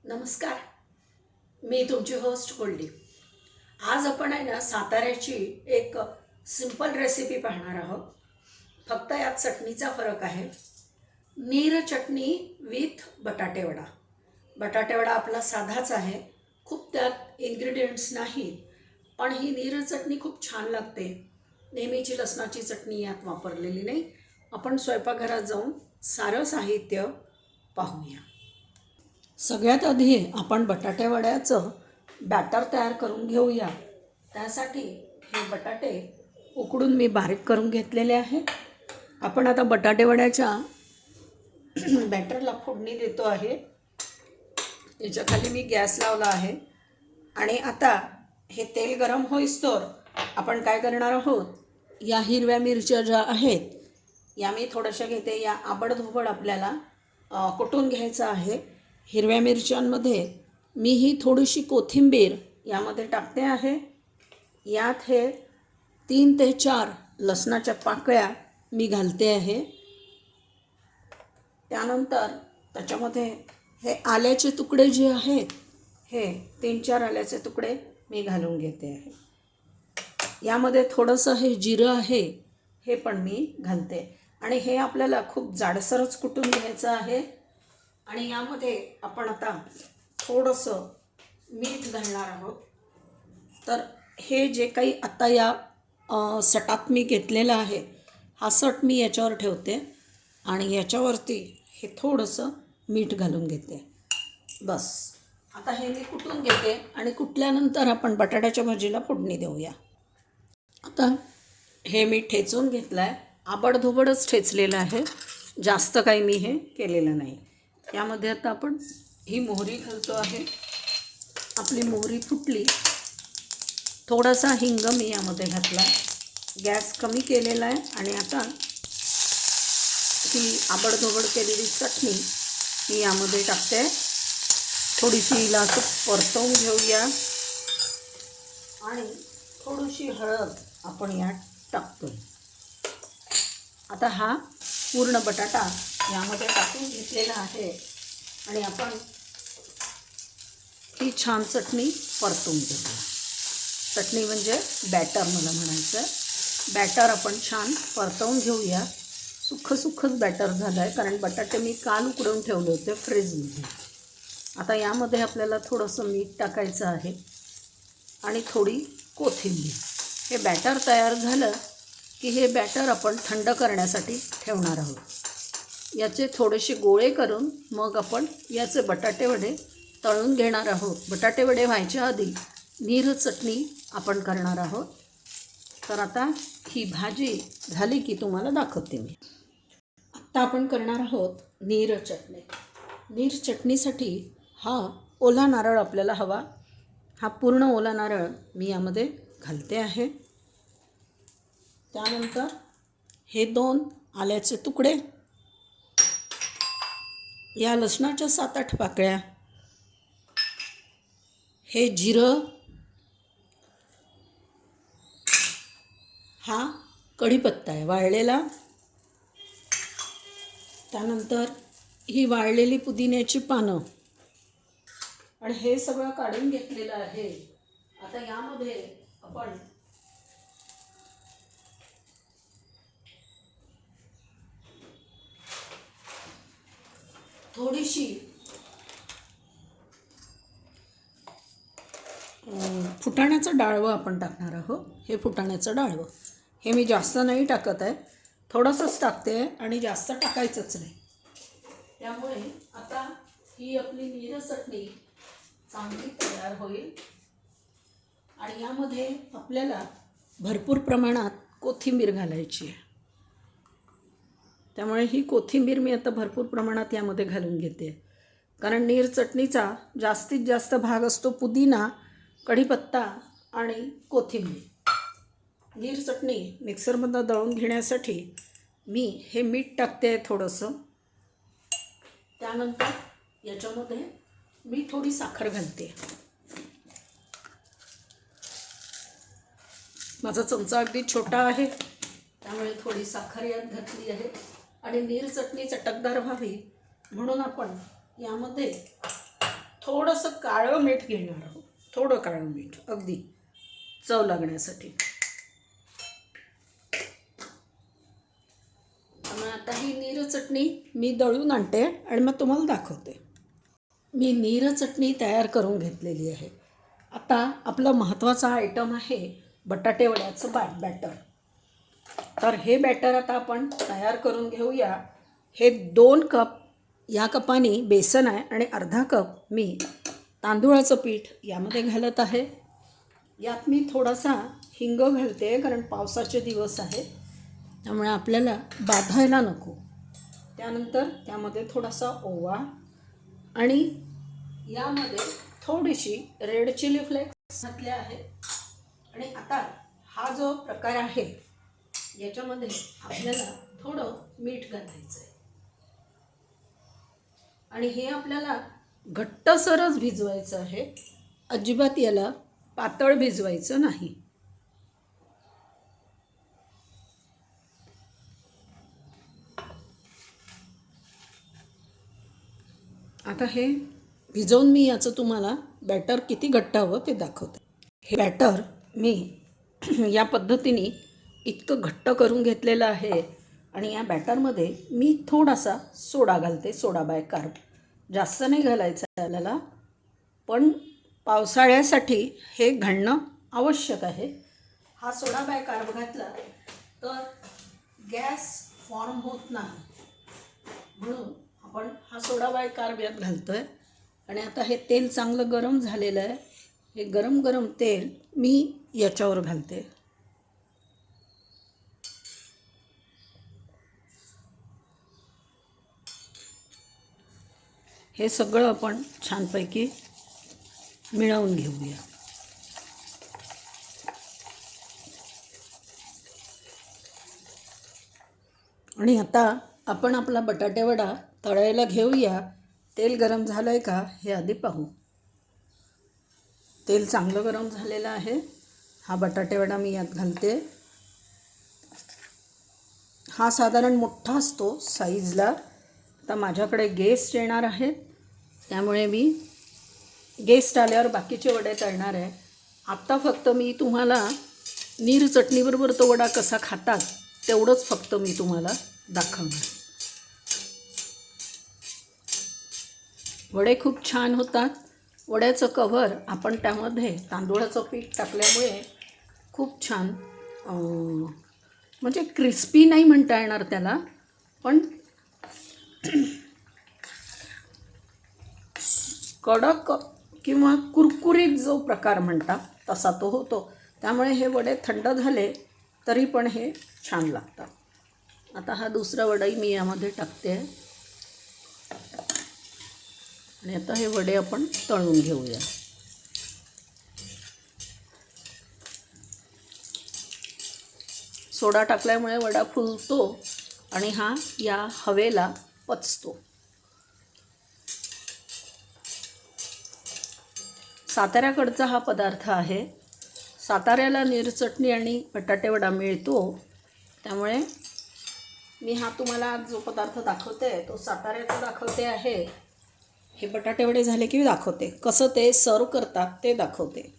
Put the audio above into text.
नमस्कार. मी तुमची होस्ट गोल्डी. आज आपण आहे ना साताऱ्याची एक सिंपल रेसिपी पाहणार आहोत. फक्त यात चटणीचा फरक आहे. नीर चटणी विथ बटाटे वडा. बटाटे वडा आपला साधाच आहे, खूप त्यात इन्ग्रेडियंट्स नाहीत, पण ही नीर चटणी खूप छान लागते. नेहमीची लसणाची चटणी यात वापरलेली नाही. आपण स्वयंपाकघरात जाऊन सारं साहित्य पाहूया. सगळ्यात आधी आपण बटाटे वड्याचं बॅटर तयार करून घेऊया. त्यासाठी हे बटाटे उकडून मी बारीक करून घेतलेले आहे. आपण आता बटाटे वड्याच्या बॅटरला फोडणी देतो आहे. याच्याखाली मी गॅस लावला आहे आणि आता हे तेल गरम होईस्तोवर आपण काय करणार आहोत, या हिरव्या मिरच्या ज्या आहेत या मी थोड्याशा घेते. या आबडधोबड आपल्याला कुटून घ्यायचं आहे. हिरव्या मिरच्यांमध्ये मी ही थोडीशी कोथिंबीर यामध्ये टाकते आहे. यात हे 3 ते 4 लसणाच्या पाकळ्या मी घालते आहे. त्यानंतर त्याच्यामध्ये हे आल्याचे तुकडे जे आहेत, हे 3-4 आल्याचे तुकडे मी घालून घेते आहे. यामध्ये थोडंसं हे जिरं आहे, हे पण मी घालते आणि हे आपल्याला खूप जाडसरच कुटून घ्यायचं आहे. आणि यामध्ये आपण आता थोडंसं मीठ घालणार आहोत. तर हे जे काही आता या सटात मी घेतलेलं आहे, हा सट मी याच्यावर ठेवते आणि याच्यावरती हे थोडंसं मीठ घालून घेते. बस आता हे मी कुटून घेते आणि कुटल्यानंतर आपण बटाट्याच्या भाजीला फोडणी देऊया. आता हे मी ठेचून घेतलं आहे. आबडधोबडच ठेचलेलं आहे, जास्त काही मी हे केलेलं नाही. यामध्ये आता आपण ही मोहरी घालतो आहे. आपली मोहरी फुटली, थोडासा हिंग मी यामध्ये घातला. गॅस कमी केलेला आहे आणि आता ही आबडधोबड केलेली चटणी मी यामध्ये टाकते. थोडीशी हिला असं परतवून घेऊया आणि थोडीशी हळद आपण यात टाकतो. आता हा पूर्ण बटाटा यामध्ये टाकून घेतलेला आहे आणि आपण ही छान चटणी परतून घेऊया. चटणी म्हणजे बॅटर मला म्हणायचं आहे. बॅटर आपण छान परतवून घेऊया. सुखच बॅटर झालं आहे, कारण बटाटे मी काल उकडवून ठेवले होते फ्रीजमध्ये. आता यामध्ये आपल्याला थोडंसं मीठ टाकायचं आहे आणि थोडी कोथिंबीर. हे बॅटर तयार झालं की हे बॅटर आपण थंड करण्यासाठी ठेवणार आहोत. याचे थोडेसे गोळे करून मग आपण याचे बटाटे वडे तळून घेणार आहोत. बटाटे वडे व्हायच्या आधी नीर चटणी आपण करणार आहोत. तर आता ही भाजी झाली की तुम्हाला दाखवते मी. आत्ता आपण करणार आहोत नीर चटणी. नीर चटणीसाठी हा ओला नारळ आपल्याला हवा. हा पूर्ण ओला नारळ मी यामध्ये घालते आहे. त्यानंतर हे 2 आल्याचे तुकडे, या लसणाच्या 7-8 पाकळ्या, हे जिरं, हा कढीपत्ता आहे वाळलेला. त्यानंतर ही वाळलेली पुदिन्याची पानं आणि हे सगळं काढून घेतलेलं आहे. आता यामध्ये आपण थोडीशी फुटाण्याचं डाळवं आपण टाकणार आहोत. हे फुटाण्याचं डाळवं हे मी जास्त नाही टाकत आहे, थोडंसंच टाकते आणि जास्त टाकायचंच नाही. त्यामुळे आता ही आपली नीर चटणी चांगली तयार होईल आणि यामध्ये आपल्याला भरपूर प्रमाणात कोथिंबीर घालायची आहे. त्यामुळे ही कोथिंबीर मी आता भरपूर प्रमाणात यामध्ये घालून घेते, कारण नीर चटणीचा जास्तीत जास्त भाग असतो पुदिना, कढीपत्ता आणि कोथिंबीर. नीर चटणी मिक्सरमधून दळून घेण्यासाठी मी हे मीठ टाकते थोडंसं. त्यानंतर याच्यामध्ये मी थोडी साखर घालते. माझा चमचा अगदी छोटा आहे, त्यामुळे थोडी साखर यात घातली आहे. आणि नीर चटणी चटकदार व्हावी म्हणून आपण यामध्ये थोडंसं काळं मीठ घेणार आहोत, थोडं काळं मीठ अगदी चव लागण्यासाठी. त्यामुळे आता ही नीर चटणी मी दळून आणते आणि मग तुम्हाला दाखवते. मी नीर चटणी तयार करून घेतलेली आहे. आता आपला महत्त्वाचा आयटम आहे बटाटे वड्याचं बॅटर. तर हे बॅटर आता आपण तयार करून घेऊया. हे 2 कप या कपाने बेसन आहे आणि अर्धा कप मी तांदूळाचं पीठ यामध्ये घालत आहे. यात मी थोडासा हिंग घालते कारण पावसाचे दिवस आहेत, त्यामुळे आपल्याला बाधायला नको. त्यानंतर त्यामध्ये थोडासा ओवा आणि यामध्ये थोडीशी रेड चिली फ्लेक्स घातले आहे. आणि आता हा जो प्रकार आहे याच्यामध्ये आपल्याला थोडं मीठ घालायचं आहे आणि हे आपल्याला घट्टसरच भिजवायचं आहे. अजिबात याला पातळ भिजवायचं नाही. आता हे भिजवून मी याचं तुम्हाला बॅटर किती घट्ट हवं ते दाखवते. हे बॅटर मी या पद्धतीने इतकं घट्ट करून घेतलेलं आहे आणि या बॅटरमध्ये मी थोडासा सोडा घालते, सोडा बायकार्ब. जास्त नाही घालायचं आपल्याला, पण पावसाळ्यासाठी हे घालणं आवश्यक आहे. हा सोडा बायकार्ब घातला तर गॅस फॉर्म होत नाही, म्हणून आपण हा सोडा बायकार्ब यात घालतो आहे. आणि आता हे तेल चांगलं गरम झालेलं आहे. हे गरम गरम तेल मी याच्यावर घालते. हे सगळं आपण छानपैकी मिळवून घेऊया. आणि आता आपण आपला बटाटे वडा तळायला घेऊया. तेल गरम झालं आहे का हे आधी पाहू. तेल चांगलं गरम झालेलं आहे. हा बटाटे वडा मी यात घालते. हा साधारण मोठा असतो साईजला. आता माझ्याकडे गेस्ट येणार आहेत, त्यामुळे मी गेस्ट आल्यावर बाकीचे वडे तळणार आहे. आत्ता फक्त मी तुम्हाला नीर चटणीबरोबर तो वडा कसा खातात तेवढंच फक्त मी तुम्हाला दाखवणार. वडे खूप छान होतात. वड्याचं कव्हर आपण त्यामध्ये तांदूळाचं पीठ टाकल्यामुळे खूप छान म्हणजे क्रिस्पी नाही म्हणता येणार त्याला, पण कडक किंवा कुरकुरीत जो प्रकार म्हणतात तसा तो होतो. त्यामुळे हे वडे थंड झाले तरी पण हे छान लागतात. आता हा दुसरा वडाही मी यामध्ये टाकते आणि आता हे वडे आपण तळून घेऊया. सोडा टाकल्यामुळे वडा फुलतो आणि हा या हवेला पचतो. साताऱ्याकडचा हा पदार्थ आहे. साताऱ्याला नीर चटणी आणि बटाटे वडा मिळतो, त्यामुळे मी हा तुम्हाला आज जो पदार्थ दाखवते तो साताऱ्याचा दाखवते आहे. हे बटाटे वडे झाले की दाखवते, कसं ते सर्व करतात ते दाखवते.